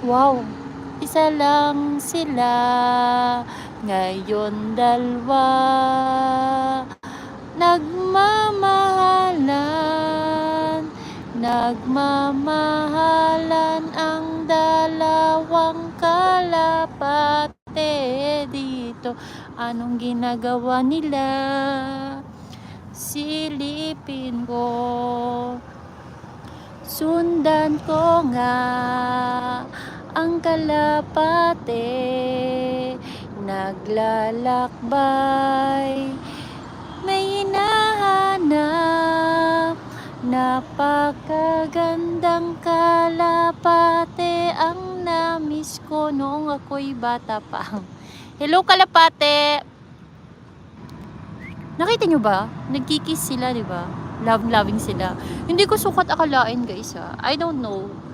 Wow! Isa lang sila, ngayon dalawa. Nagmamahalan, nagmamahalan ang dalawang kalapate dito. Anong ginagawa nila? Silipin ko, sundan ko nga ang kalapate, naglalakbay, may hinahanap. Napakagandang kalapate ang namiss ko noong ako'y bata pa. Hello kalapate! Nakita nyo ba? Nagkikiss sila, di ba? Love-loving sila. Hindi ko sukat akalain guys ha. I don't know.